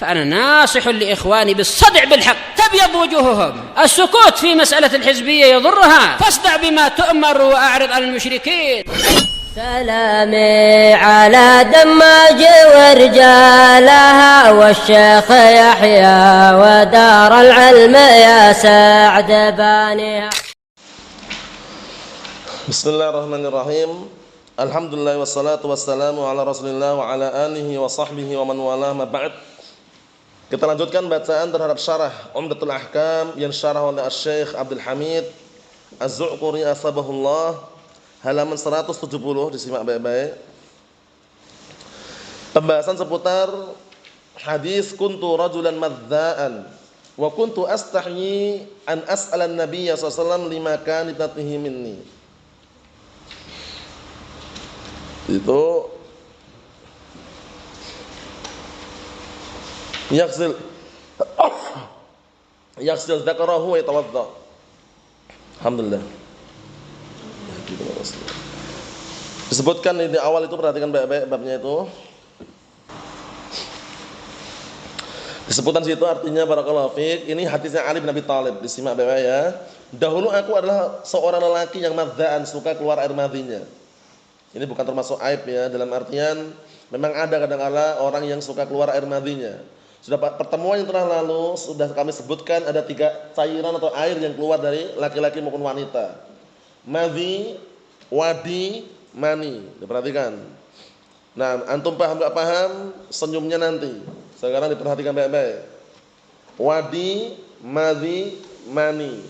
فأنا ناصح لإخواني بالصدع بالحق تبيض وجوههم. السكوت في مسألة الحزبية يضرها، فاصدع بما تؤمر وأعرض عن المشركين. سلامي على دماج ورجالها والشيخ يحيى ودار العلم يا سعد بانيها. Bismillahirrahmanirrahim. Alhamdulillah wassalatu wassalamu ala Rasulillah wa ala alihi wa sahbihi wa man wala ma ba'd. Kita lanjutkan bacaan terhadap syarah Umdatul Ahkam yang syarah oleh Syekh Abdul Hamid Az-Zu'quri asbahullah, halaman 170, disimak baik-baik. Pembahasan seputar hadis kuntu rajulan madza'an wa kuntu astahyi an as'ala an-nabiyya sallallahu alaihi wasallam lima kanitatihi minni. Itu yaghsil dzakarahu wa yatawadda. Alhamdulillah. Disebutkan di awal itu, perhatikan baik-baik babnya itu. Disebutkan situ artinya barakallahu fiik, ini hadisnya Ali bin Abi Thalib, disimak baik-baik ya. Dahulu aku adalah seorang lelaki yang madzaan, suka keluar air madhinya. Ini bukan termasuk aib ya, dalam artian memang ada kadang-kala orang yang suka keluar air madhinya. Sudah pertemuan yang telah lalu sudah kami sebutkan ada 3 cairan atau air yang keluar dari laki-laki maupun wanita. Madhi, wadi, mani. Diperhatikan. Nah, antum paham enggak paham? Senyumnya nanti. Sekarang diperhatikan baik-baik. Wadi, madhi, mani.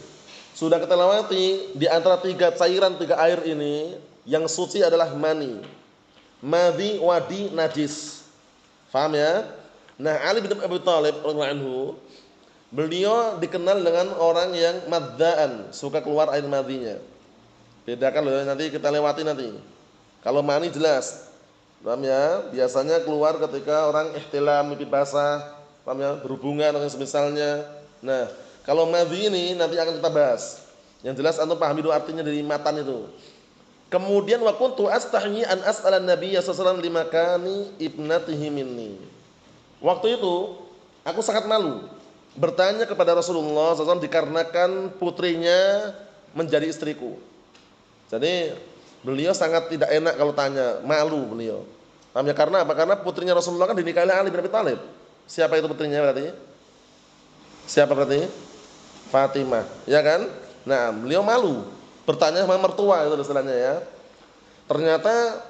Sudah kita lewati di antara 3 cairan 3 air ini, yang suci adalah mani. Madhi, wadi, najis. Faham ya? Nah, Ali bin Abi Thalib radhiyallahu anhu, beliau dikenal dengan orang yang madzaan, suka keluar air madhinya. Bedakan loh, nanti kita lewati nanti. Kalau mani jelas. Paham ya? Biasanya keluar ketika orang ihtilam, mimpi basah, paham ya? Berhubungan dengan semisalnya. Nah, kalau madhi ini nanti akan kita bahas. Yang jelas antum pahami dulu artinya dari matan itu. Kemudian wa kuntu astahyi an as'ala an-nabiyya sallallahu alaihi wasallam limakani ibnatihi minni. Waktu itu aku sangat malu bertanya kepada Rasulullah SAW dikarenakan putrinya menjadi istriku. Jadi beliau sangat tidak enak kalau tanya, malu beliau. Paham ya? Karena apa? Karena putrinya Rasulullah kan dinikahi oleh Ali bin Abi Thalib. Siapa itu putrinya berarti? Siapa berarti? Fatimah, ya kan? Nah, beliau malu bertanya sama mertua itu istilahnya ya. Ternyata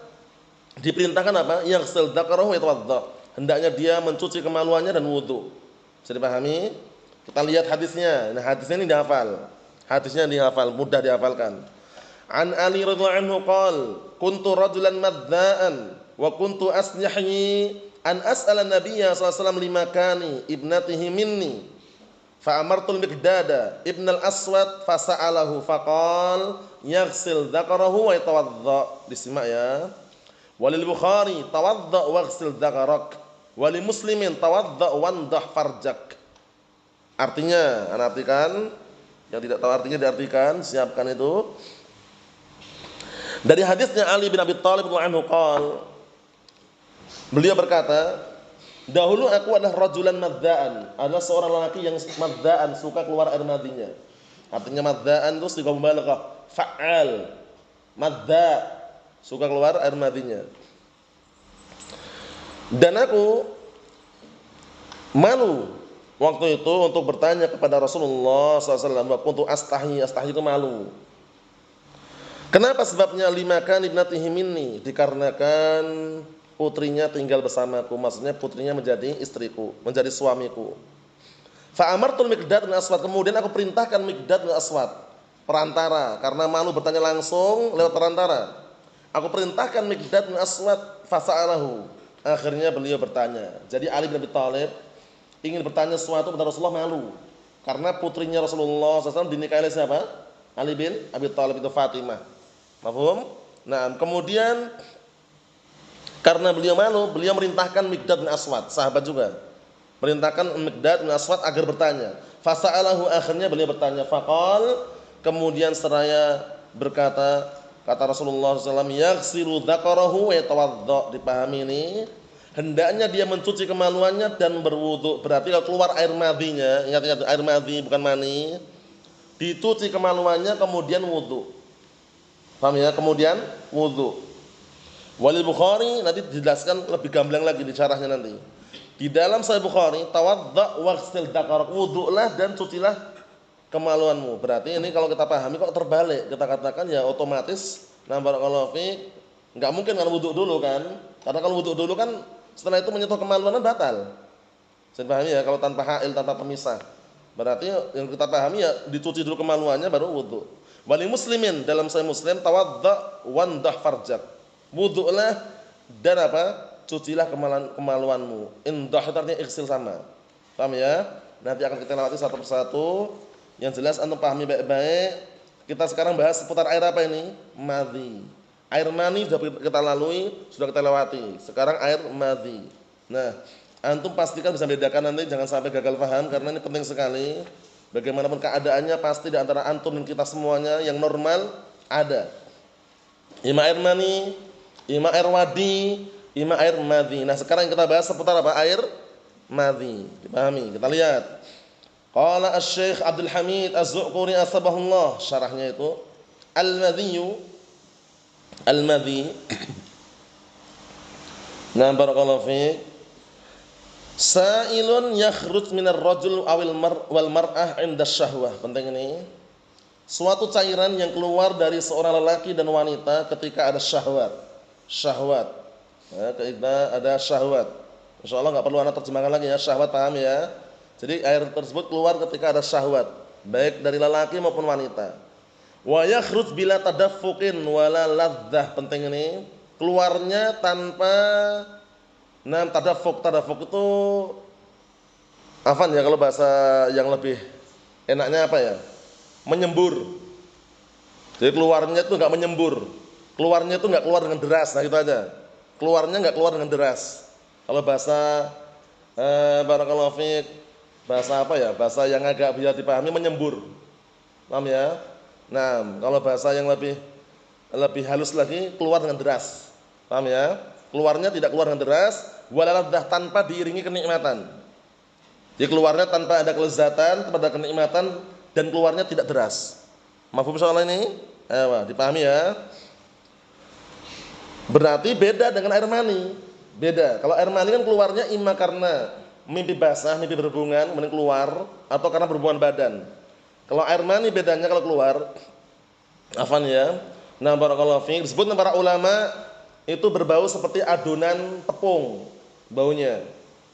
diperintahkan apa? Yaghsil dzakarahu wa yatawadda. Hendaknya dia mencuci kemaluannya dan wudu. Bisa dipahami? Kita lihat hadisnya. Nah, hadisnya ini dihafal. Hadisnya dihafal, mudah dihafalkan. An Ali radhiyallahu anhu qala, kuntu rajulan madza'an wa kuntu asnahyi an as'ala an-nabiyya sallallahu alaihi wasallam limakani ibnatihi minni. Fa'amartul Miqdada ibn al-Aswad fasa'alahu faqal yaghsil dzakarahu wa yatawadda. Disimak ya. Walil Bukhari tawadda waghsil dzakarak. Wali Muslimin tawadda wandah farjak. Artinya, ana artikan, yang tidak tahu artinya diartikan, siapkan itu. Dari hadisnya Ali bin Abi Thalib radhiyallahu anhu qala, beliau berkata, dahulu aku adalah rajulan madza'an, adalah seorang lelaki yang madza'an, suka keluar air madhinya. Artinya madza'an itu sigha mubalaghah, fa'al. Madza', suka keluar air madhinya. Dan aku malu waktu itu untuk bertanya kepada Rasulullah SAW. Untuk astahyi itu malu. Kenapa sebabnya? Limakan ibnatihi minni, dikarenakan putrinya tinggal bersamaku, maksudnya putrinya menjadi istriku, menjadi suamiku. Fa'amartul Miqdad bin Aswad, kemudian aku perintahkan Miqdad bin Aswad, perantara, karena malu bertanya langsung lewat perantara. Aku perintahkan Miqdad bin Aswad fasa'alahu. Akhirnya beliau bertanya. Jadi Ali bin Abi Thalib ingin bertanya sesuatu kepada Rasulullah, malu. Karena putrinya Rasulullah SAW dinikahi oleh siapa? Ali bin Abi Thalib, itu Fatimah. Mafhum? Nah, kemudian karena beliau malu, beliau merintahkan Miqdad bin Aswad, sahabat juga. Merintahkan Miqdad bin Aswad agar bertanya. Fasa'alahu, akhirnya beliau bertanya. Faqal, kemudian seraya berkata, kata Rasulullah SAW, yaghsilu dzakarahu wa yatawadda. Dipahami ini? hendaknya dia mencuci kemaluannya dan berwudu. Berarti kalau keluar air madhinya, ingat-ingat air madhi bukan mani, dicuci kemaluannya kemudian wudu. Paham ya? Kemudian wudu. Walil Bukhari nanti dijelaskan lebih gamblang lagi di syarahnya nanti. Di dalam Sahih Bukhari, tawadda waghsil dzakarak, wudulah dan cucilah kemaluanmu. Berarti ini kalau kita pahami kok terbalik. Kita katakan ya otomatis barakallahu fiik, enggak mungkin kan wudu dulu kan? Karena kalau wudu dulu kan setelah itu menyentuh kemaluan batal. Saya pahami ya kalau tanpa hail, tanpa pemisah. Berarti yang kita pahami ya dicuci dulu kemaluannya baru wudu. Wali Muslimin dalam Sahih Muslim, tawadda wandah farjak. Wudulah dan apa? Cucilah kemaluanmu. Indah itu artinya ighsil sama. Paham ya? Nanti akan kita lewati satu persatu. Yang jelas antum pahami baik-baik. Kita sekarang bahas seputar air apa ini? Madhi. Air mani sudah kita lalui, sudah kita lewati. Sekarang air madhi. Nah, antum pastikan bisa bedakan nanti, jangan sampai gagal paham karena ini penting sekali. Bagaimanapun keadaannya pasti di antara antum dan kita semuanya yang normal ada. Ima air mani, ima air wadi, ima air madhi. Nah, sekarang kita bahas seputar apa? Air madhi. Dipahami? Kita lihat. Qala Asy-Syaikh Abdul Hamid Az-Zu'quri asbahullah, syarahnya itu al-madhi. Nah, barakallahu fiik. Sa'ilun yakhruj minar rajul wal mar'ah 'inda syahwah. Penting ini. Suatu cairan yang keluar dari seorang lelaki dan wanita ketika ada syahwat. Syahwat. Ya, ketika ada syahwat. Insyaallah enggak perlu ana terjemahkan lagi ya, syahwat paham ya. Jadi air tersebut keluar ketika ada syahwat, baik dari lelaki maupun wanita. Wa yakhruj bila tadaffuqin wala ladzah. Penting ini, keluarnya tanpa tadaffuq. Tadaffuq itu afan ya kalau bahasa yang lebih enaknya apa ya? Menyembur. Jadi keluarnya itu enggak menyembur. Keluarnya itu enggak keluar dengan deras, nah gitu aja. Keluarnya enggak keluar dengan deras. Kalau bahasa barakallahu fiik, bahasa apa ya? Bahasa yang agak bisa dipahami menyembur. Paham ya? Nah, kalau bahasa yang lebih halus lagi, keluar dengan deras. Paham ya? Keluarnya tidak keluar dengan deras, walaladdah, tanpa diiringi kenikmatan. Jadi keluarnya tanpa ada kelezatan, tanpa ada kenikmatan, dan keluarnya tidak deras. Mafhum soal ini? Ayo, dipahami ya? Berarti beda dengan air mani. Beda. Kalau air mani kan keluarnya imma karena mimpi basah, mimpi berhubungan, kemudian keluar, atau karena berhubungan badan. Kalau air mani bedanya kalau keluar, afan ya. Nah, barakallahu fiik, disebut para ulama itu berbau seperti adonan tepung baunya.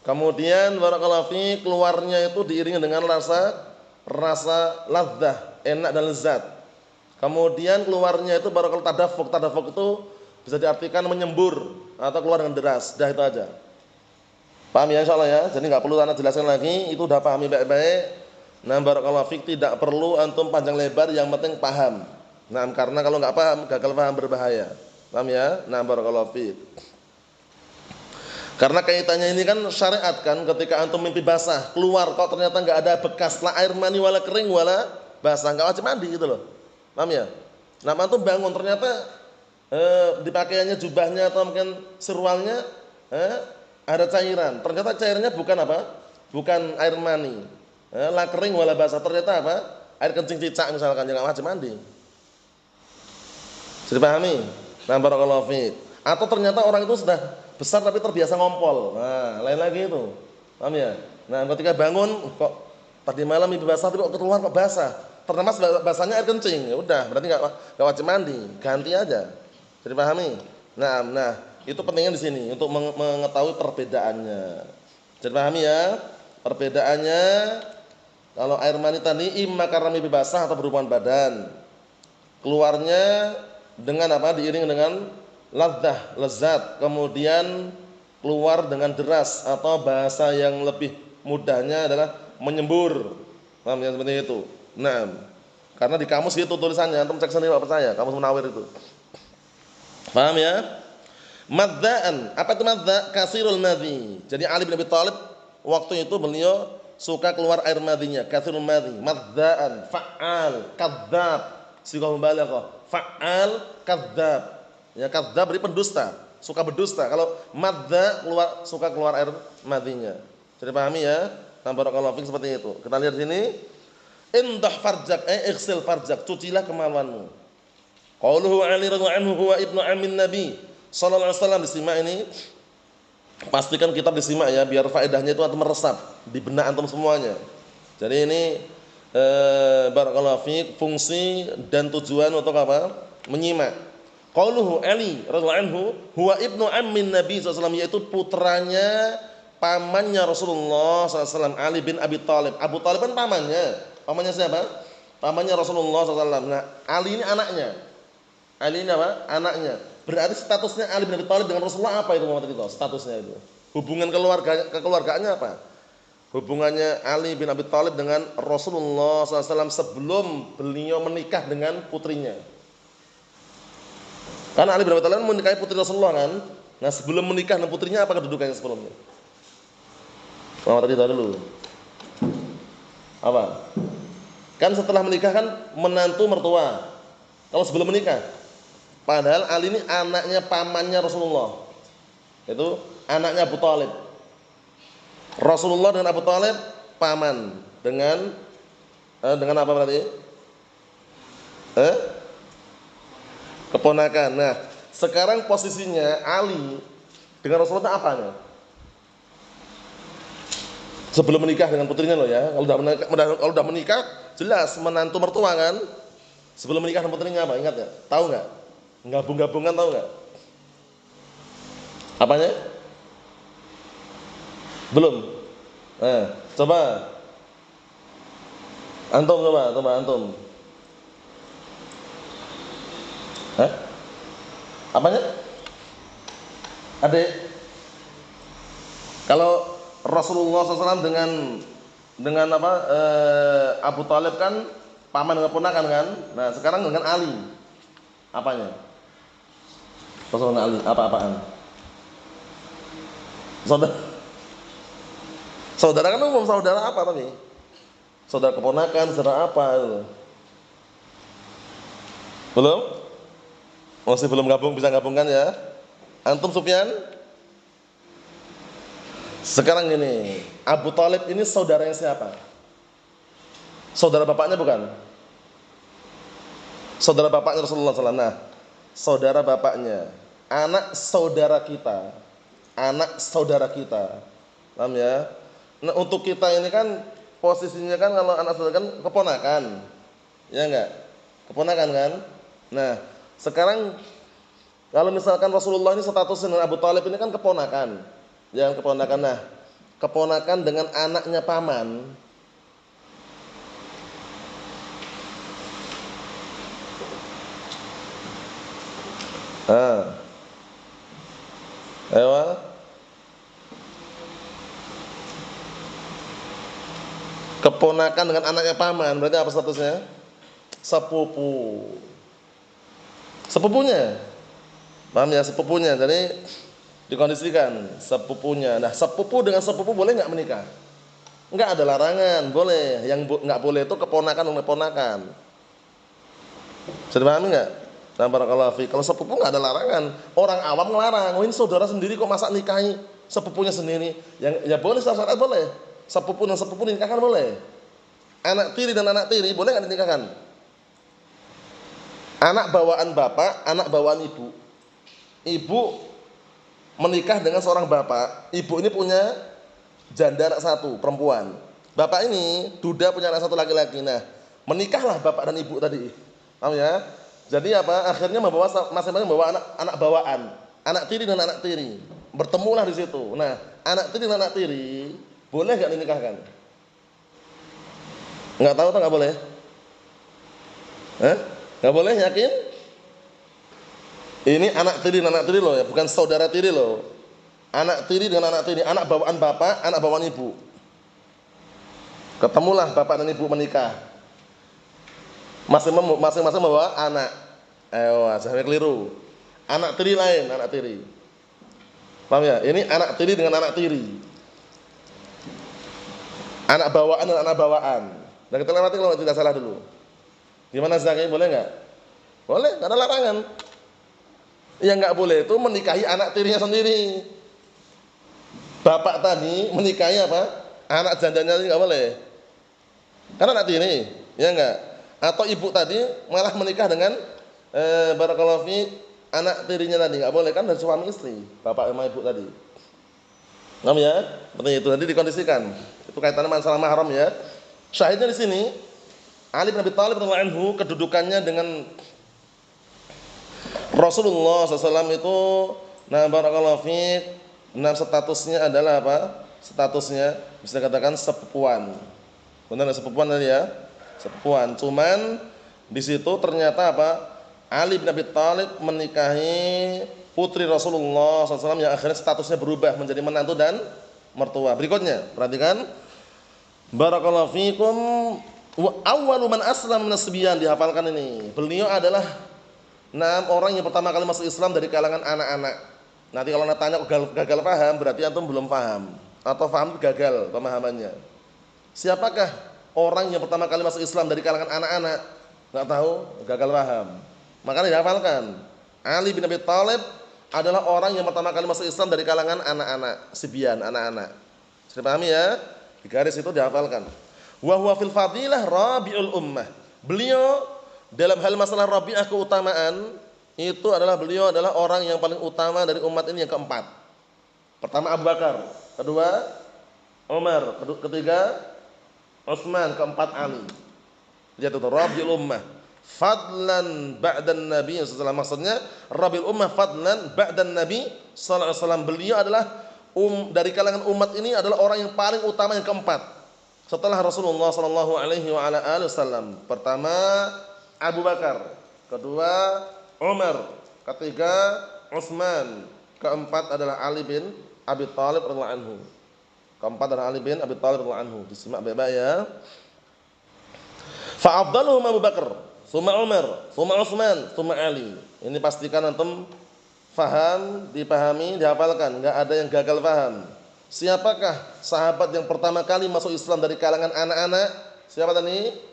Kemudian barakallahu fiik, keluarnya itu diiringi dengan rasa ladzah, enak dan lezat. Kemudian keluarnya itu barakallahu tadaffuq. Tadaffuq itu bisa diartikan menyembur atau keluar dengan deras. Dah itu aja. Paham ya insyaallah ya. Jadi enggak perlu ana jelaskan lagi, itu udah pahami baik-baik. Nah, barakallahu fiik, tidak perlu antum panjang lebar, yang penting paham. Nah, karena kalau enggak paham, gagal paham berbahaya. Paham ya? Nah, barakallahu fiik. Karena kaitannya ini kan syariat kan, ketika antum mimpi basah, keluar kok ternyata enggak ada bekas la air mani wala kering wala basah, enggak wajib mandi gitu loh. Paham ya? Nah, antum bangun ternyata di pakaiannya, jubahnya atau mungkin serwalnya ada cairan. Ternyata cairnya bukan apa? Bukan air mani. La kering wala basah, ternyata apa? Air kencing cicak misalkan, enggak wajib mandi. Bisa dipahami? Nah, barakallahu fiik. Atau ternyata orang itu sudah besar tapi terbiasa ngompol. Nah, lain lagi itu. Paham ya? Nah, ketika bangun kok tadi malam mimpi basah tapi kok keluar kok basah. Ternyata basahnya air kencing. Ya udah, berarti enggak wajib mandi, ganti aja. Bisa dipahami? Nah, itu pentingnya di sini untuk mengetahui perbedaannya. Bisa dipahami ya? Perbedaannya kalau air mani tadi imma karena mimpi basah atau berhubungan badan. Keluarnya dengan apa? Diiring dengan ladzah, lezat, kemudian keluar dengan deras, atau bahasa yang lebih mudahnya adalah menyembur. Paham ya, seperti itu. Nah, karena di kamus gitu tulisannya, antum cek sendiri, enggak percaya, kamus Munawir itu. Paham ya? Madzaan, apa itu madza? Kasirul madhi. Jadi Ali bin Abi Thalib waktu itu beliau suka keluar air madhinya, kasirul madhi. Madzaan, fa'al, kadzdzab. Sighah mubalaghah. Fa'al, kadzdzab. Ya, kadzdzab berarti pendusta. suka berdusta. Kalau madza suka keluar air madhinya. Jadi pahami ya? Nah, barakallahu fiik seperti itu. Kita lihat sini. Indah farjak, ighsil farjak, cucilah kemaluanmu. Qauluhu Ali radhiyallahu anhu huwa ibnu ammin Nabi sallallahu alaihi wasallam. Disimak ini. Pastikan kitab disimak ya, biar faedahnya itu antum meresap di benak antum semuanya. Jadi ini barakallahu fiik fungsi dan tujuan untuk apa? Menyimak. Qauluhu Ali radhiyallahu anhu huwa ibnu ammin Nabi sallallahu alaihi wasallam, yaitu putranya pamannya Rasulullah SAW, Ali bin Abi Thalib. Abu Thalib kan pamannya. Pamannya siapa? Pamannya Rasulullah SAW. Nah, Ali ini anaknya. Ali ini apa? Anaknya. Berarti statusnya Ali bin Abi Thalib dengan Rasulullah apa itu Muhammad itu? Statusnya itu. Hubungan kekeluargaannya apa? Hubungannya Ali bin Abi Thalib dengan Rasulullah SAW sebelum beliau menikah dengan putrinya. Karena Ali bin Abi Thalib menikahi putri Rasulullah kan. Nah, sebelum menikah dengan putrinya apa kedudukannya sebelumnya? Muhammad itu dulu. Apa? Kan setelah menikah kan menantu mertua. Kalau sebelum menikah, padahal Ali ini anaknya pamannya Rasulullah. Itu anaknya Abu Thalib. Rasulullah dengan Abu Thalib paman. Dengan apa berarti? Keponakan. Nah, sekarang posisinya Ali dengan Rasulullah apanya? Sebelum menikah dengan putrinya loh ya. Kalau udah menikah jelas menantu mertua kan. Sebelum menikah dengan putrinya apa? Ingat enggak? Tahu enggak? Gabung-gabungan tahu enggak? Apanya? Belum. Coba. Coba antum. Apanya? Adik. Kalau Rasulullah SAW dengan apa? Abu Thalib kan paman dengan ponakan kan. Nah, sekarang dengan Ali. Apanya? Rasulullah Ali apa-apaan? Saudara kan umum, saudara apa tadi? Saudara keponakan, saudara apa itu? Belum? Masih belum gabung, bisa gabungkan ya. Antum Sufyan? Sekarang gini, Abu Thalib ini saudaranya siapa? Saudara bapaknya bukan? Saudara bapaknya Rasulullah SAW. Nah, saudara bapaknya, anak saudara kita, paham ya? Nah, untuk kita ini kan posisinya kan kalau anak saudara kan keponakan, ya enggak? Keponakan kan? Nah, sekarang kalau misalkan Rasulullah ini statusnya dengan Abu Thalib ini kan keponakan. Yang keponakan, nah keponakan dengan anaknya paman. Ayo. Keponakan dengan anaknya paman berarti apa statusnya? Sepupu. Sepupunya. Paham ya, sepupunya. Jadi dikondisikan sepupunya. Nah, sepupu dengan sepupu boleh nggak menikah? Nggak ada larangan, boleh. Yang nggak boleh itu keponakan dengan keponakan. Bisa dipahami nggak? Nah, barakallahu fiik. Kalau sepupu nggak ada larangan. Orang awam ngelarang. Oh, ini saudara sendiri kok masa nikahi sepupunya sendiri? Yang ya boleh, syarat boleh. Sepupu dan sepupu dinikahkan boleh. Anak tiri dan anak tiri boleh nggak dinikahkan? Anak bawaan bapak, anak bawaan ibu. Ibu menikah dengan seorang bapak, ibu ini punya janda anak satu, perempuan. Bapak ini duda punya anak satu laki-laki. Nah, menikahlah bapak dan ibu tadi. Paham ya? Jadi apa? Akhirnya membawa masing-masing membawa anak bawaan, anak tiri dan anak tiri. Bertemulah di situ. Nah, anak tiri dan anak tiri boleh enggak dinikahkan? Enggak tahu atau enggak boleh? Enggak boleh, yakin? Ini anak tiri dan anak tiri loh ya, bukan saudara tiri loh. Anak tiri dengan anak tiri, anak bawaan bapak, anak bawaan ibu. Ketemulah bapak dan ibu menikah. Masing-masing membawa anak. Jangan keliru. Anak tiri lain, anak tiri. Paham ya? Ini anak tiri dengan anak tiri. Anak bawaan dan anak bawaan. Nah, kita lewati kalau tidak salah dulu. Gimana Zaki? Boleh nggak? Boleh, nggak ada larangan. Yang nggak boleh itu menikahi anak tirinya sendiri. Bapak tadi menikahi apa? Anak jandanya nggak boleh. Karena anak tiri, ya enggak? Atau ibu tadi malah menikah dengan barakallahu fiik anak tirinya tadi, nggak boleh kan dari suami istri, bapak sama ibu tadi. Paham ya? Seperti itu nanti dikondisikan. Itu kaitannya masalah mahram ya. Syahidnya di sini Ali bin Abi Thalib radhiyallahu anhu kedudukannya dengan Rasulullah SAW itu, nah barakallahu fiik, nah statusnya adalah apa? Statusnya bisa dikatakan sepupuan. Benar sepupuan tadi ya? Sepupuan. Cuman di situ ternyata apa? Ali bin Abi Thalib menikahi putri Rasulullah SAW yang akhirnya statusnya berubah menjadi menantu dan mertua. Berikutnya, perhatikan. Barakallahu fiikum, wa awwalu man aslama minas sibyan, dihafalkan ini. Beliau adalah orang yang pertama kali masuk Islam dari kalangan anak-anak. Nanti kalau tanya gagal paham, berarti antum belum paham atau paham gagal pemahamannya. Siapakah orang yang pertama kali masuk Islam dari kalangan anak-anak? Enggak tahu, gagal paham. Makanya dihafalkan. Ali bin Abi Thalib adalah orang yang pertama kali masuk Islam dari kalangan anak-anak, sibyan, anak-anak. Sudah pahami ya? Di garis itu dihafalkan. Wa huwa fil fadilah rabiul ummah. Beliau dalam hal masalah rabi'ah keutamaan itu adalah beliau adalah orang yang paling utama dari umat ini yang keempat. Pertama Abu Bakar, kedua Umar, ketiga Utsman, keempat Ali. Lihat itu rabiul ummah. Fadlan ba'dan Nabi sallallahu alaihi wasallam, maksudnya rabiul ummah fadlan ba'dan Nabi sallallahu alaihi wasallam. Beliau adalah dari kalangan umat ini adalah orang yang paling utama yang keempat setelah Rasulullah sallallahu alaihi wasallam. Pertama Abu Bakar, kedua Umar, ketiga Utsman, keempat adalah Ali bin Abi Thalib radhiyallahu anhu. Keempat adalah Ali bin Abi Thalib radhiyallahu anhu. Disimak baik-baik ya. Fa afdaluhum Abu Bakar, tsumma Umar, tsumma Utsman, tsumma Ali. Ini pastikan antum faham, dipahami, dihafalkan, enggak ada yang gagal paham. Siapakah sahabat yang pertama kali masuk Islam dari kalangan anak-anak? Siapa tadi?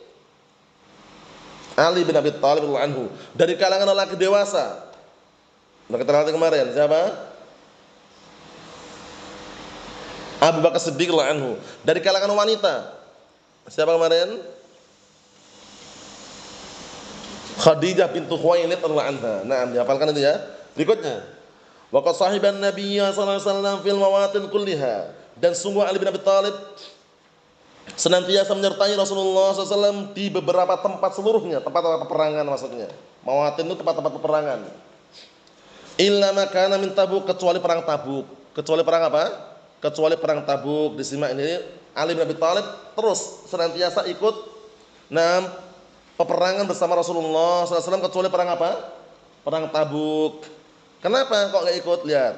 Ali bin Abi Thalib radhiyallahu anhu. Dari kalangan lelaki dewasa. Nah, kita lihat kemarin siapa? Abu Bakar Siddiq radhiyallahu anhu. Dari kalangan wanita. Siapa kemarin? Khadijah bintu Khuwailid radhiyallahu anha. Nah, dihafalkan itu ya. Berikutnya, waqad sahiban nabiyya sallallahu alaihi wasallam fil mawatin kulliha, dan sungguh Ali bin Abi Thalib senantiasa menyertai Rasulullah SAW di beberapa tempat seluruhnya, tempat-tempat peperangan maksudnya. Mawatin itu tempat-tempat peperangan. Illa makana min Tabuk, kecuali perang Tabuk. Kecuali perang apa? Kecuali perang Tabuk. Disimak ini, Ali bin Abi Thalib terus senantiasa ikut peperangan bersama Rasulullah SAW kecuali perang apa? Perang Tabuk. Kenapa kok enggak ikut? Lihat.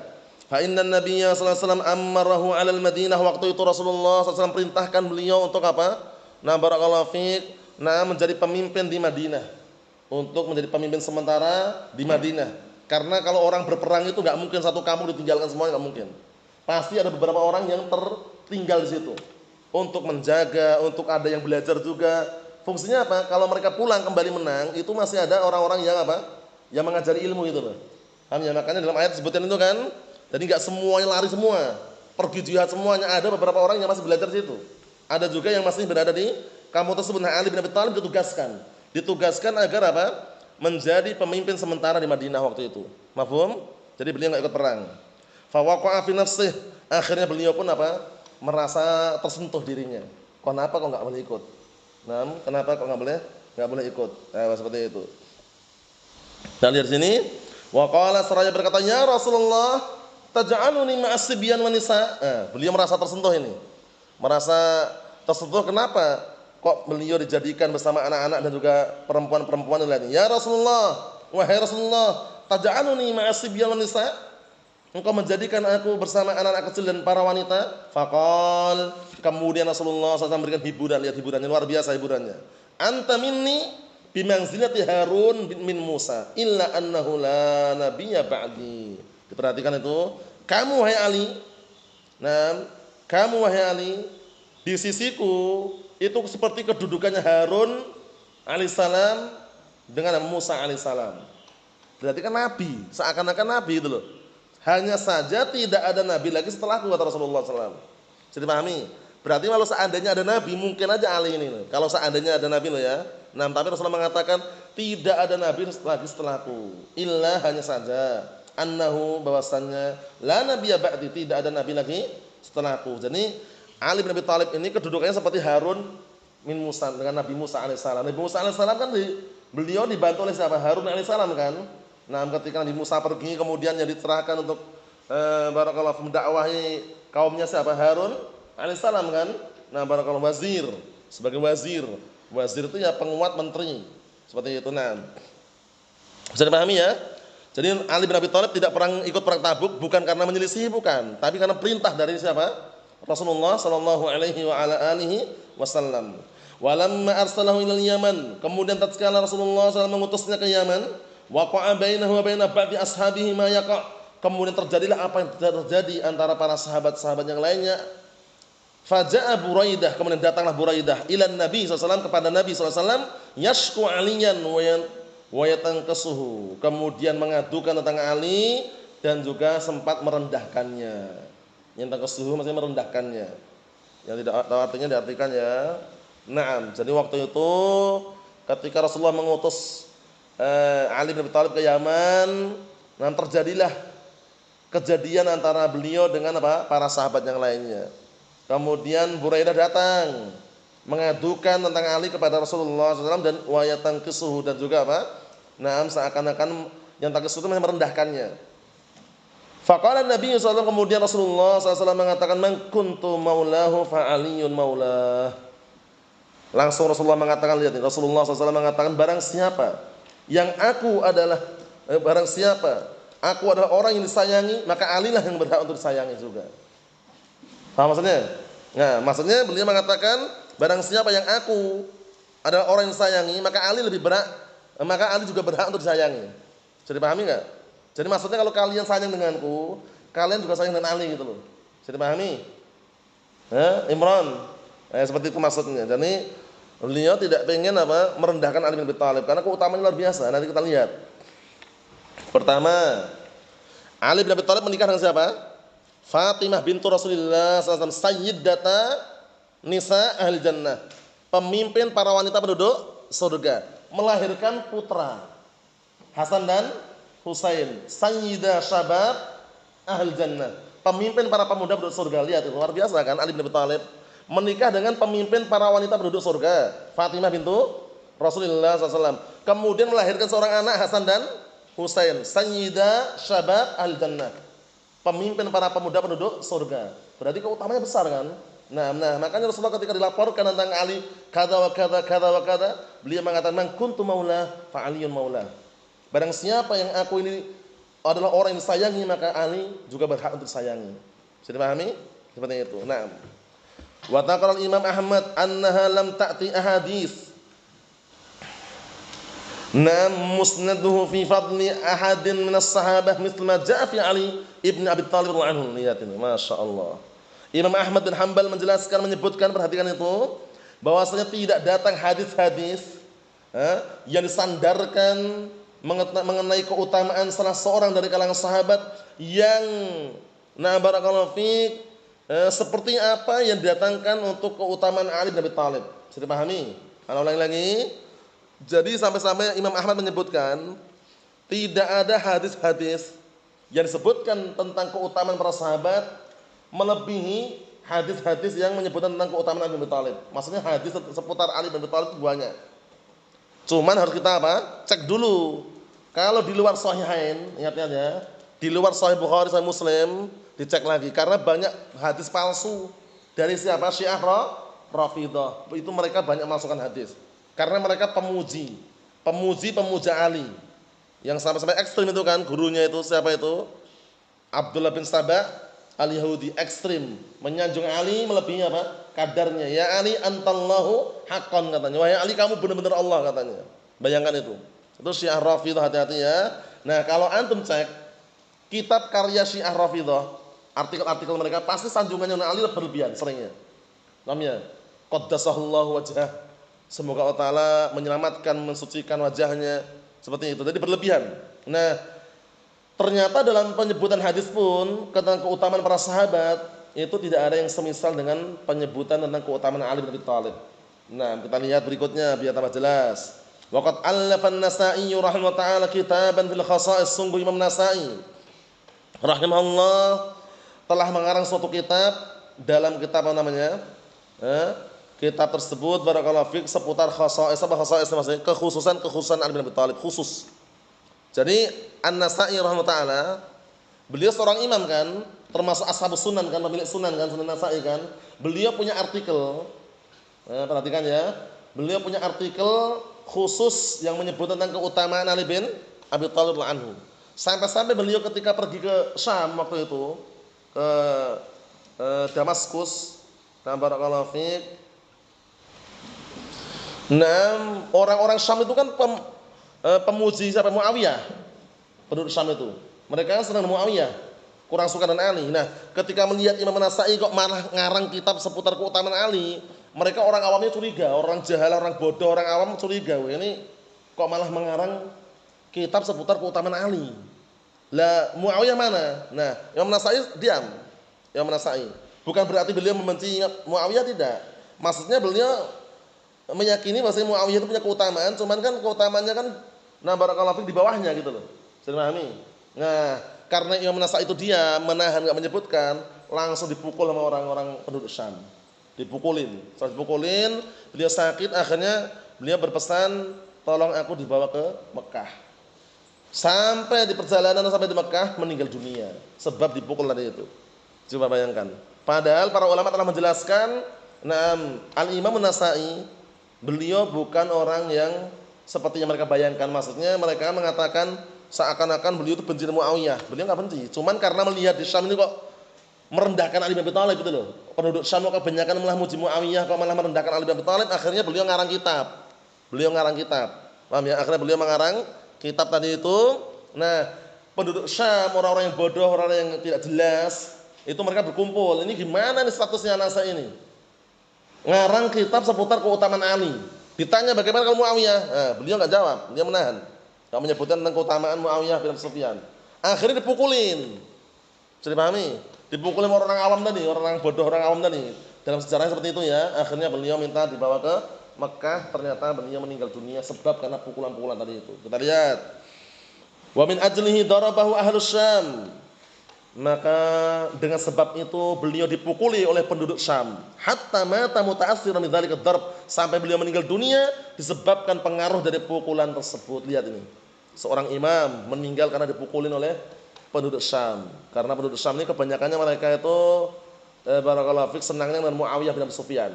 Fa inna nabiyya sallallahu alaihi wasallam amarahu 'alal Madinah, waktu itu Rasulullah SAW perintahkan beliau untuk apa? Barakallahu fiik, menjadi pemimpin di Madinah. Untuk menjadi pemimpin sementara di Madinah. Karena kalau orang berperang itu enggak mungkin satu kampung ditinggalkan semuanya, enggak mungkin. Pasti ada beberapa orang yang tertinggal di situ. Untuk menjaga, untuk ada yang belajar juga. Fungsinya apa? Kalau mereka pulang kembali menang, itu masih ada orang-orang yang apa? Yang mengajari ilmu itu loh. Paham ya? Makanya dalam ayat sebutin itu kan, jadi enggak semuanya lari semua, pergi jihad semuanya. Ada beberapa orang yang masih belajar di situ. Ada juga yang masih berada di kampung tersebut. Nah, Ali bin Abi Thalib ditugaskan agar apa? Menjadi pemimpin sementara di Madinah waktu itu. Mafhum? Jadi beliau enggak ikut perang. Fa waqa'a fi nafsihi, akhirnya beliau pun apa? Merasa tersentuh dirinya. Kenapa kok enggak boleh ikut? Nah, kenapa kok enggak boleh ikut? Seperti itu. Dan lihat sini, wa qala, seraya berkata, ya Rasulullah, taj'aluni ma'as sibyan wan nisa. Beliau merasa tersentuh ini. Merasa tersentuh kenapa? Kok beliau dijadikan bersama anak-anak dan juga perempuan-perempuan lainnya. Ya Rasulullah, wahai Rasulullah, taj'aluni ma'as sibyan wan nisa. Engkau menjadikan aku bersama anak-anak kecil dan para wanita. Faqal, kemudian Rasulullah SAW memberikan hiburan. Lihat hiburannya, luar biasa hiburannya. Anta minni bimanzilati Harun min Musa illa annahu la nabiyya ba'di. Diperhatikan itu, kamu wahai Ali, kamu wahai Ali di sisiku itu seperti kedudukannya Harun alaihissalam dengan Musa alaihissalam. Berarti kan nabi, seakan-akan nabi itu loh. Hanya saja tidak ada nabi lagi setelahku kata Rasulullah SAW. Jadi pahami? Berarti kalau seandainya ada nabi mungkin aja Ali ini loh. Kalau seandainya ada nabi loh ya. Nah, tapi Rasulullah mengatakan tidak ada nabi lagi setelahku. Illa hanya saja annahu bahwasannya la nabiyya ba'di, tidak ada nabi lagi setelahku. Jadi Ali bin Abi Thalib ini kedudukannya seperti Harun min Musa dengan Nabi Musa alaihissalam. Nabi Musa alaihissalam kan beliau dibantu oleh siapa? Harun alaihissalam kan. Nah, ketika Nabi Musa pergi kemudian yang diserahkan untuk barakallahu mendakwahi kaumnya siapa? Harun alaihissalam kan. Nah, barakallahu wazir, sebagai wazir. Wazir itu ya penguat menteri. Seperti itu. Nah, bisa dipahami ya? Jadi Ali bin Abi Thalib tidak ikut perang Tabuk bukan karena menyelisih, bukan, tapi karena perintah dari siapa? Rasulullah sallallahu alaihi wa ala alihi wasallam. Walamma arsalahu ilal Yaman, kemudian tatkala Rasulullah SAW mengutusnya ke Yaman, waqa'a bainahu wa baina ba'di ashabihi ma yaqa', kemudian terjadilah apa yang terjadi antara para sahabat-sahabat yang lainnya. Faja'a Buraidah, kemudian datanglah Buraidah ilan Nabi SAW, kepada Nabi SAW, yashku aliyan wa yatanqasuhu, kemudian mengadukan tentang Ali dan juga sempat merendahkannya. Yatanqasuhu maksudnya merendahkannya. Yang tidak tahu artinya diartikan ya. Naam, jadi waktu itu ketika Rasulullah mengutus Ali bin Abi Thalib ke Yaman, nah terjadilah kejadian antara beliau dengan para sahabat yang lainnya. Kemudian Buraidah datang mengadukan tentang Ali kepada Rasulullah SAW dan wayatan kesuhu, dan juga Naam, seakan-akan yang tangkisuh itu merendahkannya. Faqala Nabi SAW, kemudian Rasulullah SAW mengatakan, man kuntu maulahu fa aliyun maulah. Langsung Rasulullah mengatakan, lihat ini, Rasulullah SAW mengatakan, barang siapa aku adalah orang yang disayangi, maka Ali lah yang berhak untuk disayangi juga. Paham maksudnya? Nah, maksudnya beliau mengatakan, barang siapa yang aku adalah orang yang disayangi, maka Ali juga berhak untuk disayangi. Jadi pahami enggak? Jadi maksudnya kalau kalian sayang denganku, kalian juga sayang dengan Ali gitu loh. Jadi pahami? Imran. Seperti itu maksudnya. Jadi beliau tidak pengen merendahkan Ali bin Abi Thalib karena keutamanya luar biasa. Nanti kita lihat. Pertama, Ali bin Abi Thalib menikah dengan siapa? Fatimah bintu Rasulullah SAW, sayyidata nisa ahli jannah, pemimpin para wanita penduduk surga, melahirkan putra Hasan dan Husain, sayyidah syabab ahli jannah, pemimpin para pemuda penduduk surga. Lihat itu luar biasa kan, Ali bin Abi Thalib menikah dengan pemimpin para wanita penduduk surga, Fatimah bintu Rasulullah SAW. Kemudian melahirkan seorang anak Hasan dan Husain, sayyidah syabab ahli jannah, pemimpin para pemuda penduduk surga. Berarti keutamanya besar kan? Nah, makanya Rasulullah ketika dilaporkan tentang Ali kata wa kata, beliau mengatakan, man kuntu maula fa aliyun maula. Barang siapa yang aku ini adalah orang yang disayangi, maka Ali juga berhak untuk disayangi. Bisa dipahami? Seperti itu. Nah, wa taqala Imam Ahmad annaha lam ta'ti ahadits. Musnaduhu fi fadli ahadin minas sahabah misal ma ja'a fi Ali ibn Abi Thalib radhiyallahu anhu. Lihat ini, masyaallah. Imam Ahmad bin Hanbal menyebutkan, perhatikan itu, bahwasanya tidak datang hadis-hadis yang disandarkan mengenai keutamaan salah seorang dari kalangan sahabat yang barakallahu fiik seperti apa yang didatangkan untuk keutamaan Ali bin Abi Thalib. Bisa dipahami? Kalau ulangi lagi. Jadi sampai-sampai Imam Ahmad menyebutkan tidak ada hadis-hadis yang disebutkan tentang keutamaan para sahabat melebihi hadis-hadis yang menyebutkan tentang keutamaan Ali bin Abi Thalib. Maksudnya hadis seputar Ali bin Abi Thalib itu banyak. Cuman harus kita cek dulu. Kalau di luar Sahihain, ingat-ingat ya, di luar Sahih Bukhari, Sahih Muslim, dicek lagi karena banyak hadis palsu dari siapa? Syiah Rafidhah. Itu mereka banyak masukkan hadis. Karena mereka pemuja Ali. Yang sampai-sampai ekstrim itu kan, gurunya itu siapa itu? Abdullah bin Sabah al-Yahudi, ekstrim, menyanjung Ali melebihi kadarnya. Ya Ali antallahu haqqan katanya. Wahai Ali, kamu benar-benar Allah katanya. Bayangkan itu. Itu Syiah Rafidhah, hati-hati ya. Nah, kalau antum cek kitab karya Syiah Rafidhah, artikel-artikel mereka pasti sanjungannya Ali berlebihan seringnya. Namanya Qaddasahullahu wajhah. Semoga Allah Ta'ala menyelamatkan, mensucikan wajahnya. Seperti itu. Jadi berlebihan. Nah, ternyata dalam penyebutan hadis pun tentang keutamaan para sahabat itu tidak ada yang semisal dengan penyebutan tentang keutamaan Ali bin Abi Thalib. Nah, kita lihat berikutnya biar tambah jelas. Waqad allafa an-Nasa'i rahimahullah ta'ala kitaban fil khasa'is. Sungguh Imam Nasa'i rahimahullah telah mengarang suatu kitab. Dalam kitab apa namanya? Kitab tersebut barakallahu fik seputar khasa'is. Apa khasa'is maksudnya? Kekhususan Ali bin Abi Thalib khusus. Jadi An-Nasa'i rahimahullah ta'ala beliau seorang imam kan, termasuk ashabus sunan kan, pemilik sunan kan, Sunan Nasa'i kan. Beliau punya artikel. Perhatikan ya. Beliau punya artikel khusus yang menyebut tentang keutamaan Ali bin Abi Thalib anhu. Sampai-sampai beliau ketika pergi ke Syam waktu itu, ke Damaskus, barakallahu fiik. Nah, orang-orang Syam itu kan pemuji siapa? Muawiyah. Penduduk Syam itu. Mereka kan senang Muawiyah, kurang suka dengan Ali. Nah, ketika melihat Imam Nasa'i kok malah ngarang kitab seputar keutamaan Ali, mereka orang awamnya curiga, orang jahalah, orang bodoh, orang awam curiga. Ini kok malah mengarang kitab seputar keutamaan Ali. Lah Muawiyah mana? Nah, Imam Nasa'i diam. Imam Nasa'i. Bukan berarti beliau membenci Muawiyah, tidak. Maksudnya beliau meyakini bahwa Muawiyah itu punya keutamaan, cuman kan keutamaannya kan barakallahu fik di bawahnya gitu loh. Bisa dipahami? Nah, karena Imam Nasa'i itu dia menahan enggak menyebutkan, langsung dipukul sama orang-orang penduduk Syam. Dipukulin. Setelah dipukulin, beliau sakit, akhirnya beliau berpesan, "Tolong aku dibawa ke Mekah." Sampai di perjalanan sampai di Mekah meninggal dunia sebab dipukul tadi itu. Coba bayangkan. Padahal para ulama telah menjelaskan, Al-Imam An-Nasa'i beliau bukan orang yang seperti yang mereka bayangkan. Maksudnya mereka mengatakan seakan-akan beliau itu benci Muawiyah. Beliau enggak benci, cuman karena melihat di Syam ini kok merendahkan Ali bin Abi Thalib gitu loh. Penduduk Syam kok kebanyakan malah muji Muawiyah, kok malah merendahkan Ali bin Abi Thalib. Akhirnya beliau ngarang kitab. Paham ya? Akhirnya beliau mengarang kitab tadi itu. Nah, penduduk Syam, orang-orang yang bodoh, orang-orang yang tidak jelas, itu mereka berkumpul. Ini gimana nih statusnya Nasa'i ini? Ngarang kitab seputar keutamaan Ali. Ditanya bagaimana kalau Muawiyah? Nah, beliau enggak jawab, dia menahan. Enggak menyebutkan tentang keutamaan Muawiyah bin Sufyan. Akhirnya dipukulin. Bisa dipahami? Dipukulin orang awam tadi, orang bodoh, orang awam tadi. Dalam sejarahnya seperti itu ya. Akhirnya beliau minta dibawa ke Mekah, ternyata beliau meninggal dunia sebab karena pukulan-pukulan tadi itu. Kita lihat. Wa min ajlihi darabahu ahlus Syam. Maka dengan sebab itu beliau dipukuli oleh penduduk Syam. Hatta mata muta'assiran min dzalika darb, sampai beliau meninggal dunia disebabkan pengaruh dari pukulan tersebut. Lihat ini. Seorang imam meninggal karena dipukulin oleh penduduk Syam. Karena penduduk Syam ini kebanyakannya mereka itu barakallahu fik senangnya dengan Muawiyah bin Abi Sufyan.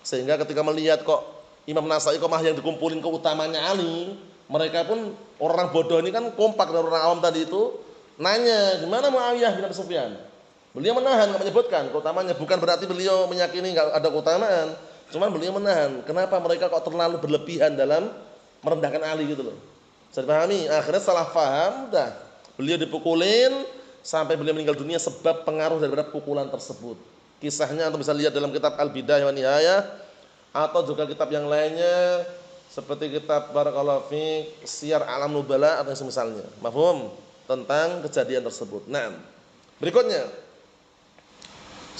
Sehingga ketika melihat kok Imam Nasa'i kok mah yang dikumpulin keutamanya Ali, mereka pun orang bodoh ini kan kompak dari orang awam tadi itu nanya, "Gimana Muawiyah bin Abi Sufyan?" Beliau menahan, enggak menyebutkan keutamanya. Bukan berarti beliau meyakini enggak ada keutamaan, cuman beliau menahan. Kenapa mereka kok terlalu berlebihan dalam merendahkan Ali gitu loh. Bisa dipahami? Akhirnya salah paham, udah beliau dipukulin sampai beliau meninggal dunia sebab pengaruh daripada pukulan tersebut. Kisahnya antum bisa lihat dalam kitab Al-Bidayah wa Nihayah atau juga kitab yang lainnya seperti kitab barakallahu fiik Siyar A'lam Nubala atau semisalnya. Mafhum tentang kejadian tersebut. Nah, berikutnya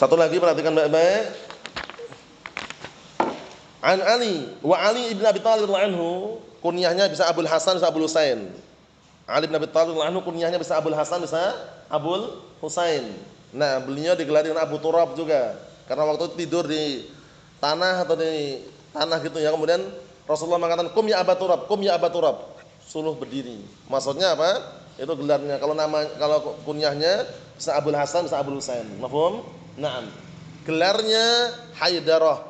satu lagi perhatikan baik-baik. An Ali wa Ali ibn Abi Thalib anhu, kunyahnya bisa Abul Hasan bisa Abul Husain. Ali bin Abi Thalib anhu kunyahnya bisa Abul Hasan bisa Abul Husain. Nah, beliau digelari dengan Abu Turab juga karena waktu itu tidur di tanah atau di tanah gitu ya. Kemudian Rasulullah mengatakan, "Kum ya Abu Turab, kum ya Abu Turab." Suruh berdiri. Maksudnya apa? Itu gelarnya. Kalau kunyahnya bisa Abul Hasan bisa Abul Husain. Mafhum? Naam. Gelarnya Haidarah.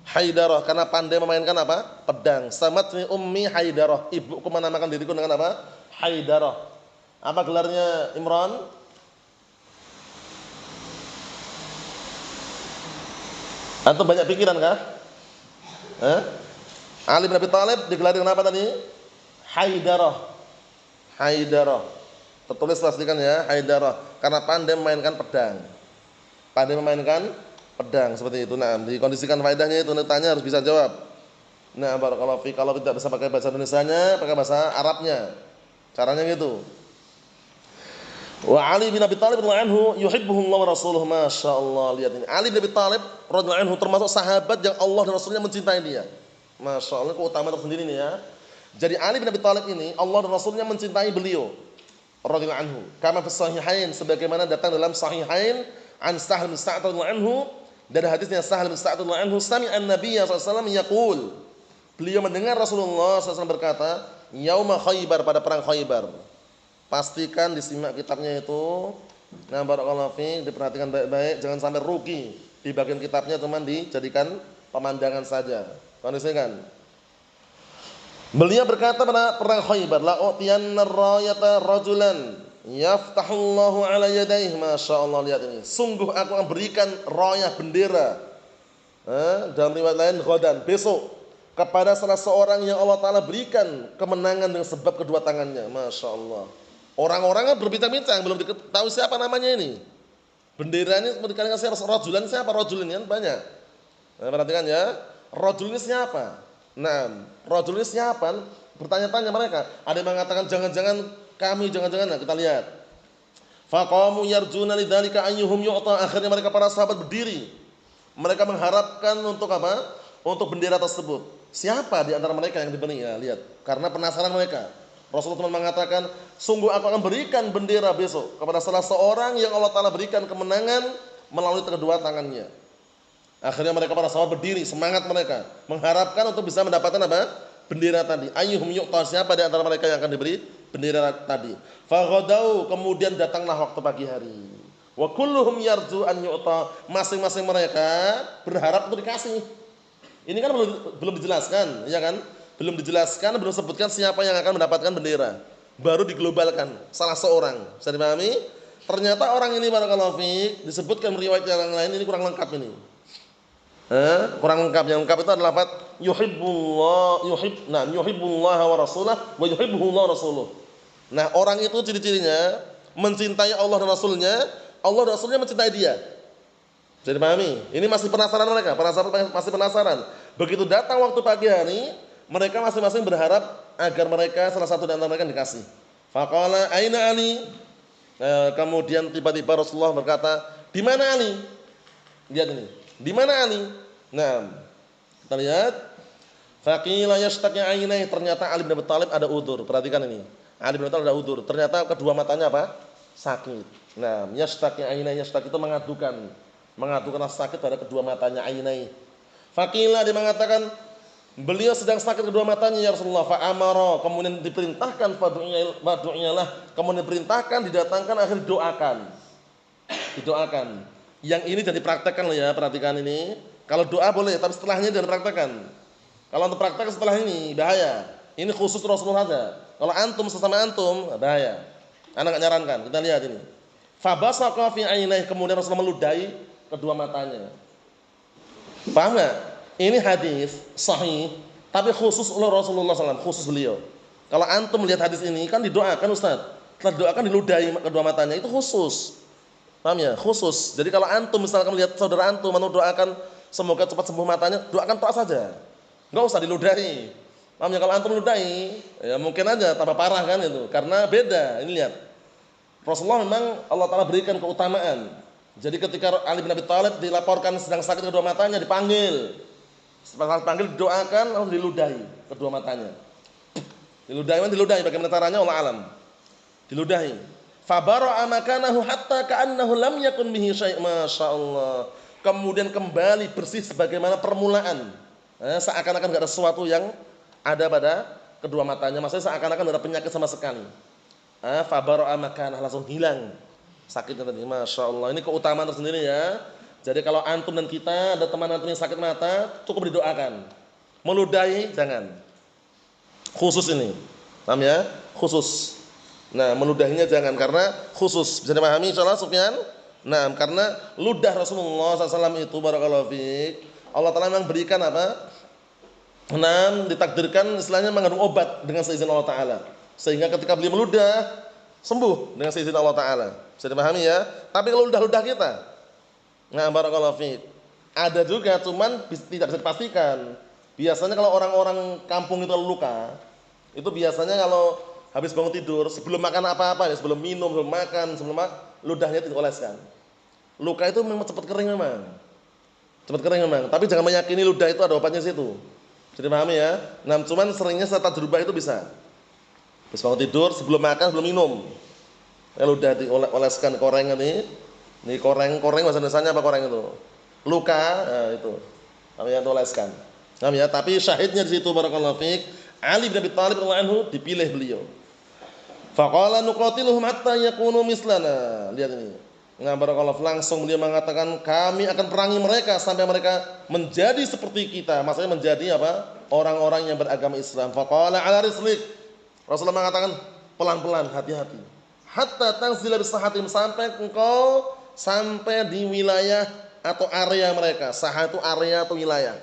Haidarah karena pandai memainkan apa? Pedang. Samatni ummi Haidarah. Ibuku menamakan diriku dengan apa? Haidarah. Apa gelarnya Imran? Antum banyak pikiran kah? Ali bin Abi Thalib digelari dengan apa tadi? Haidarah. Haidarah. Tertulis pastikan ya, Haidarah karena pandai memainkan pedang. Pandai memainkan pedang seperti itu. Nah, dikondisikan faedahnya itu tanya harus bisa jawab. Nah, barakallahu fi, kalau tidak bisa pakai bahasa Indonesianya, pakai bahasa Arabnya. Caranya gitu. Wa Ali bin Abi Thalib radhiyallahu anhu yuhibbuhullahu wa rasuluhu, masyaallah. Lihat ini. Ali bin Abi Thalib radhiyallahu anhu termasuk sahabat yang Allah dan Rasulnya mencintai dia. Masyaallah, keutamaan tersendiri ini ya. Jadi Ali bin Abi Thalib ini Allah dan Rasulnya mencintai beliau radhiyallahu anhu. Kama fi sahihain, sebagaimana datang dalam sahihain an Sahal bin Sa'd radhiyallahu anhu, dari hadisnya Sahal bin Sa'd radhiyallahu anhu, sami'an Nabiy sallallahu alaihi wasallam yaqul, beliau mendengar Rasulullah SAW berkata, yauma Khaybar, pada perang Khaybar. Pastikan disimak kitabnya itu. Nah, barakallahu fiik, diperhatikan baik-baik, jangan sampai rugi. Di bagian kitabnya cuma dijadikan pemandangan saja. Kondisikan. Beliau berkata pada perang Khaybar, la utiyanna rayata rajulan yaftahullahu ala yadayhi, masyaallah. Lihat ini. Sungguh aku akan berikan rayah, bendera. Dalam riwayat lain ghadan, besok, kepada salah seorang yang Allah Ta'ala berikan kemenangan dengan sebab kedua tangannya. Masya Allah. Orang-orang kan berbincang-bincang, belum diketahui siapa namanya ini. Bendera ini berikan siapa? Rajulan siapa? Rajul ini kan banyak. Nah, perhatikan ya. Rajul ini siapa? Nah, rajul ini siapa? Bertanya-tanya mereka. Ada yang mengatakan jangan-jangan kami, jangan-jangan. Nah, kita lihat. Faqamu yarjuna lidzalika ayyuhum yu'ta. Akhirnya mereka para sahabat berdiri. Mereka mengharapkan untuk apa? Untuk bendera tersebut. Siapa di antara mereka yang diberi? Ya, lihat. Karena penasaran mereka. Rasulullah mengatakan, sungguh aku akan berikan bendera besok kepada salah seorang yang Allah Ta'ala berikan kemenangan melalui kedua tangannya. Akhirnya mereka para sahabat berdiri, semangat mereka, mengharapkan untuk bisa mendapatkan apa? Bendera tadi. Ayyuhum yu'ta, siapa di antara mereka yang akan diberi bendera tadi? Faghadau, kemudian datanglah waktu pagi hari. Wa kulluhum yarju an yu'ta, masing-masing mereka berharap untuk dikasih. Ini kan belum dijelaskan, ya kan? Belum dijelaskan, belum sebutkan siapa yang akan mendapatkan bendera. Baru diglobalkan salah seorang. Bisa dipahami? Ternyata orang ini barakallahu fiik disebutkan riwayat yang lain ini kurang lengkap ini. Kurang lengkap. Yang lengkap itu adalah lafaz yuhibbullah wa rasulah wa yuhibbuhullah rasuluh. Nah, orang itu ciri-cirinya mencintai Allah dan Rasulnya, Allah dan Rasulnya mencintai dia. Jadi pahami? Ini masih penasaran mereka, masih penasaran. Begitu datang waktu pagi hari, mereka masing-masing berharap agar mereka salah satu dari mereka dikasih. Faqala aina Ali? Kemudian tiba-tiba Rasulullah berkata, "Di mana Ali?" Lihat ini. Di mana Ali? Nah, kita lihat. Faqila yashtaqi ainai, ternyata Ali bin Abi Thalib ada udzur. Perhatikan ini. Ali bin Abi Thalib ada udzur. Ternyata kedua matanya apa? Sakit. Nah, yashtaqi ainai, yashtaqi itu mengadukan rasa sakit pada kedua matanya, ainai. Faqila, dia mengatakan beliau sedang sakit kedua matanya ya Rasulullah. Fa amara, kemudian diperintahkan, fadu'iyalah, kemudian diperintahkan, didatangkan, akhir didoakan. Yang ini jadi praktekkan loh ya, perhatikan ini. Kalau doa boleh, tapi setelahnya jangan praktekkan. Kalau untuk praktek setelah ini bahaya. Ini khusus Rasulullah saja. Kalau antum sesama antum bahaya. Anak enggak nyarankan. Kita lihat ini. Fa basaqa fi ainai, kemudian Rasulullah meludahi kedua matanya. Paham nggak? Ini hadis sahih, tapi khusus oleh Rasulullah SAW, khusus beliau. Kalau antum melihat hadis ini kan didoakan Ustaz, setelah didoakan diludahi kedua matanya, itu khusus. Paham ya? Khusus. Jadi kalau antum misalkan melihat saudara antum mau doakan semoga cepat sembuh matanya, doakan tok saja, nggak usah diludahi. Paham ya? Kalau antum ludahi, ya mungkin aja tambah parah kan itu, karena beda. Ini lihat, Rasulullah memang Allah Ta'ala berikan keutamaan. Jadi ketika Ali bin Abi Thalib dilaporkan sedang sakit kedua matanya, dipanggil. Setelah dipanggil didoakan, lalu diludahi kedua matanya. Diludahi bagaimana caranya Allah alam. Diludahi. Fabara'a makanahu hatta ka'annahu lam yakun bihi syai', masyaallah. Kemudian kembali bersih sebagaimana permulaan. Seakan-akan enggak ada sesuatu yang ada pada kedua matanya, maksudnya seakan-akan enggak ada penyakit sama sekali. Fabara'a makanah, langsung hilang sakitnya tadi. Masya Allah, ini keutamaan tersendiri ya. Jadi kalau antum dan kita ada teman antum yang sakit mata, cukup didoakan. Meludahi jangan. Khusus ini, paham ya? Khusus. Nah, meludahinya jangan karena khusus. Bisa dipahami insyaallah Sufyan? Nah, karena ludah Rasulullah SAW itu barakallahu fiik, Allah Ta'ala memang berikan apa? Nah, ditakdirkan istilahnya mengandung obat dengan seizin Allah Ta'ala. Sehingga ketika beliau meludah, sembuh dengan seizin Allah Ta'ala. Bisa dipahami ya? Tapi kalau ludah-ludah kita, nah barakallahu fiik, ada juga cuman tidak bisa dipastikan. Biasanya kalau orang-orang kampung itu luka, itu biasanya kalau habis bangun tidur, sebelum makan apa-apa ya, sebelum minum, sebelum makan, ludahnya dioleskan. Luka itu memang cepat kering memang. Cepat kering memang, tapi jangan meyakini ludah itu ada obatnya situ. Jadi pahami ya? Nah, cuman seringnya setelah tajrubah itu bisa. Habis bangun tidur, sebelum makan, sebelum minum. Ya ludah dioleskan koreng ini koreng bahasa Indonesianya apa koreng itu? Luka, nah itu. Kami yang oleskan. Paham ya? Tapi syahidnya di situ barakallahu fiik, Ali bin Abi Thalib radhiyallahu anhu dipilih beliau. Faqala nuqatiluhum hatta yakunu mislana. Lihat ini. Nah, barakallahu langsung beliau mengatakan kami akan perangi mereka sampai mereka menjadi seperti kita. Maksudnya menjadi apa? Orang-orang yang beragama Islam. Faqala ala rislik. Rasulullah mengatakan pelan-pelan, hati-hati. Hatta tanzila bisahatim, sampai engkau sampai di wilayah atau area mereka. Sahah itu area atau wilayah.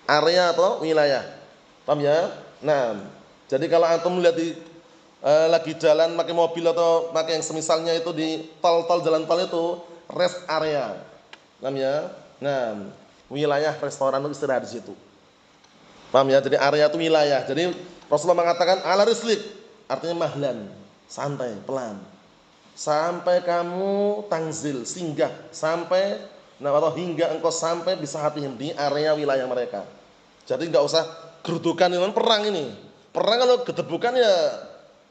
Area atau wilayah. Paham ya? Nah, jadi kalau antum lihat di lagi jalan pakai mobil atau pakai yang semisalnya itu di tol jalan tol itu rest area. Paham ya? Nah, wilayah restoran itu istirahat di situ. Paham ya? Jadi area itu wilayah. Jadi Rasulullah mengatakan ala rislik, artinya mahlan, santai, pelan. Sampai kamu tangzil, singgah, sampai atau hingga engkau sampai bisa hatinya di area wilayah mereka. Jadi enggak usah gerudukan, ini perang ini. Perang kalau gedebukan ya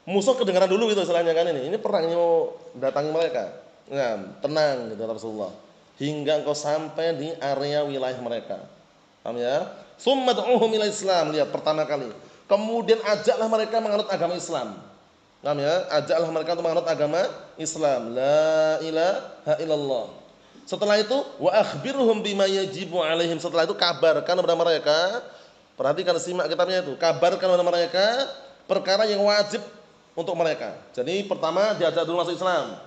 musuh kedengaran dulu gitu istilahnya kan ini. Ini perang yang mau datangi mereka. Nah, tenang gitu Rasulullah. Hingga engkau sampai di area wilayah mereka. Paham ya? Tsumma du'uhum ila Islam, lihat pertama kali. Kemudian ajaklah mereka menganut agama Islam. Paham ya? Ajaklah mereka untuk menganut agama Islam. La ilaha illallah. Setelah itu wa akhbirhum bima yajibu alaihim. Setelah itu kabarkan kepada mereka, perhatikan simak kitabnya itu, kabarkan kepada mereka perkara yang wajib untuk mereka. Jadi pertama diajak dulu masuk Islam.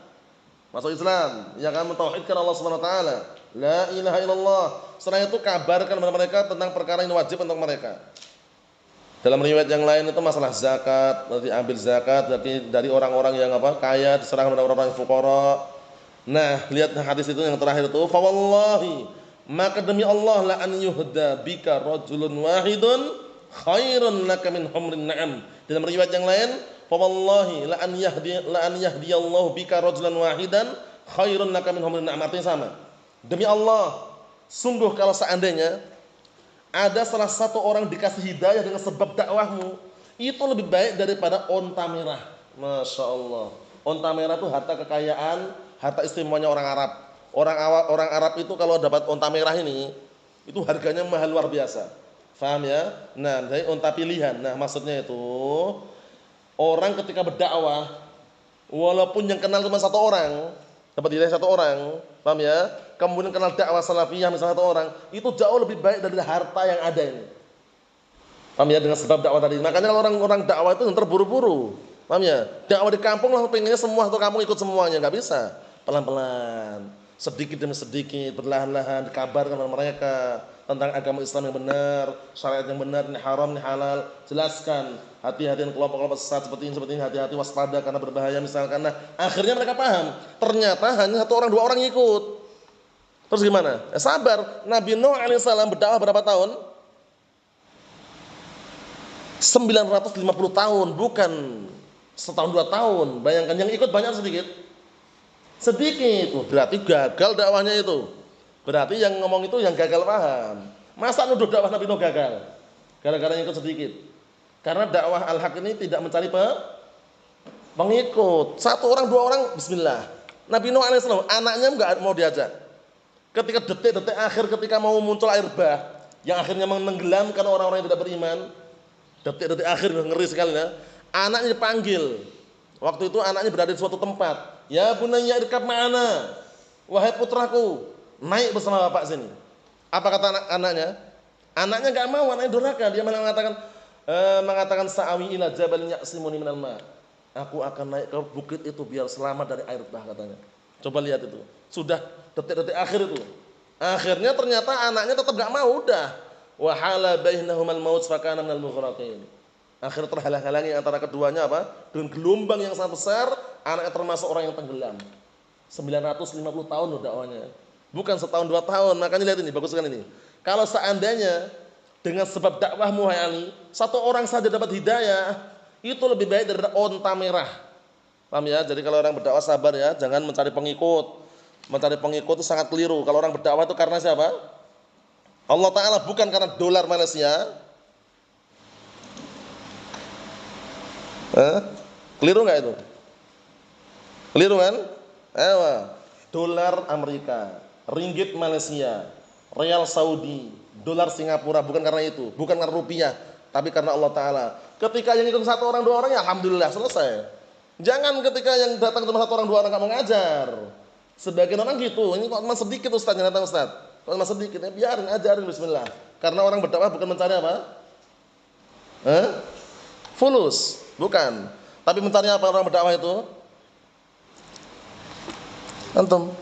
Masuk Islam, ya kan, mentauhidkan Allah Subhanahu wa taala. La ilaha illallah. Setelah itu kabarkan kepada mereka tentang perkara yang wajib untuk mereka. Dalam riwayat yang lain itu masalah zakat, nanti ambil zakat dari orang-orang yang kaya, diserahkan kepada orang-orang yang fuqara. Nah, lihat hadis itu yang terakhir itu, fa wallahi, maka demi Allah la an yuhda bika rajulun wahidun khairun laka min humrin na'am. Dalam riwayat yang lain, fa wallahi la an yahdiyallahu bika rajulan wahidan khairun laka min humrin na'am. Artinya sama. Demi Allah, sungguh kalau seandainya ada salah satu orang dikasih hidayah dengan sebab dakwahmu, itu lebih baik daripada onta merah. Masya Allah. Onta merah itu harta kekayaan, harta istimewanya orang Arab. Orang Arab itu kalau dapat onta merah ini, itu harganya mahal luar biasa. Faham ya? Nah, dari onta pilihan. Nah, maksudnya itu orang ketika berdakwah, walaupun yang kenal cuma satu orang, dapat hidayah satu orang, paham ya? Kemudian kenal dakwah salafiyah misalnya satu orang, itu jauh lebih baik dari harta yang ada ini. Paham ya? Dengan sebab dakwah tadi. Makanya kalau orang-orang dakwah itu yang terburu-buru. Paham ya? Dakwah di kampung lah pengennya semua atau kamu ikut semuanya, enggak bisa. Pelan-pelan, sedikit demi sedikit, perlahan-lahan dikabarkan kepada mereka tentang agama Islam yang benar, syariat yang benar, ini haram, ini halal. Jelaskan, hati-hati dengan kelompok-kelompok sesat seperti ini, hati-hati waspada karena berbahaya misalkan. Nah, akhirnya mereka paham. Ternyata hanya satu orang, dua orang ikut. Terus gimana? Sabar. Nabi Nuh alaihissalam berdakwah berapa tahun? 950 tahun, bukan setahun 2 tahun. Bayangkan yang ikut banyak sedikit. Sedikit, berarti gagal dakwahnya itu. Berarti yang ngomong itu yang gagal paham. Masa nuduh dakwah Nabi Nuh gagal? Gara-gara yang ikut sedikit. Karena dakwah al-haq ini tidak mencari pengikut. Satu orang, dua orang, bismillah. Nabi Nuh alaihissalam, anaknya enggak mau diajak. Ketika detik-detik akhir, ketika mau muncul air bah, yang akhirnya menenggelamkan orang-orang yang tidak beriman, detik-detik akhir, ngeri sekali ya. Anaknya dipanggil. Waktu itu anaknya berada di suatu tempat. Ya bunayya irkab ma'ana. Wahai putraku, naik bersama bapak sini. Apa kata anaknya? Anaknya enggak mau, anaknya durhaka. Dia malah mengatakan sa'awi ila jabal ya'simuni minal ma'. Aku akan naik ke bukit itu biar selamat dari air bah, katanya. Coba lihat itu. Sudah detik-detik akhir itu. Akhirnya ternyata anaknya tetap enggak mau, udah. Wa hala bainahumal maut fa kana minal mughraqin. Akhirnya terhalang-halangi antara keduanya apa? Dengan gelombang yang sangat besar, anaknya termasuk orang yang tenggelam. 950 tahun loh dakwahnya. Bukan setahun 2 tahun. Makanya lihat ini, bagus sekali ini. Kalau seandainya dengan sebab dakwahmu hai Ali, satu orang saja dapat hidayah, itu lebih baik daripada onta merah. Paham ya? Jadi kalau orang berdakwah sabar ya, jangan mencari pengikut. Mencari pengikut itu sangat keliru. Kalau orang berdakwah itu karena siapa? Allah Ta'ala, bukan karena dolar Malaysia. Keliru nggak itu? Keliru kan? Dolar Amerika, ringgit Malaysia, real Saudi, dolar Singapura, bukan karena itu, bukan karena rupiah, tapi karena Allah Ta'ala. Ketika yang ikut satu orang dua orang ya alhamdulillah selesai. Jangan ketika yang datang cuma satu orang dua orang kamu ngajar. Sebagian orang gitu, ini kok cuma sedikit ustaznya datang ustaz. Kok cuma sedikit ya biarin, ajarin bismillah. Karena orang berdakwah bukan mencari apa? Fulus, bukan. Tapi mencari apa orang berdakwah itu? Antum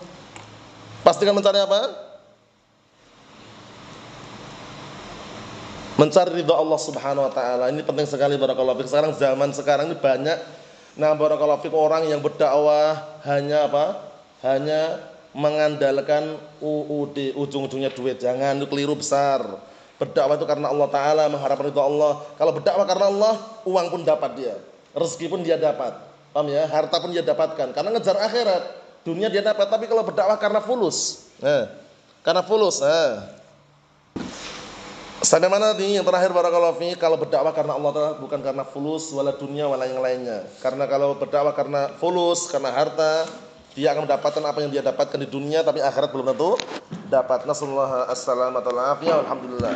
pastikan mencari apa? Mencari ridha Allah Subhanahu wa taala. Ini penting sekali barakallahu fiik. Sekarang zaman sekarang ini banyak barakallahu fiik orang yang berdakwah hanya apa? Hanya mengandalkan UUD, ujung-ujungnya duit. Jangan, itu keliru besar. Berdakwah itu karena Allah Ta'ala, mengharapkan ridha Allah. Kalau berdakwah karena Allah, uang pun dapat dia, rezeki pun dia dapat, paham ya? Harta pun dia dapatkan, karena ngejar akhirat. Dunia dia dapat, tapi kalau berdakwah karena fulus, sampai mana nih yang terakhir barakallahu fiik? Kalau berdakwah karena Allah Ta'ala, bukan karena fulus, wala dunia, wala yang lainnya. Karena kalau berdakwah karena fulus, karena harta, dia akan mendapatkan apa yang dia dapatkan di dunia, tapi akhirat belum tentu dapat. Nasallahu as-salamata wal afiyah, alhamdulillah.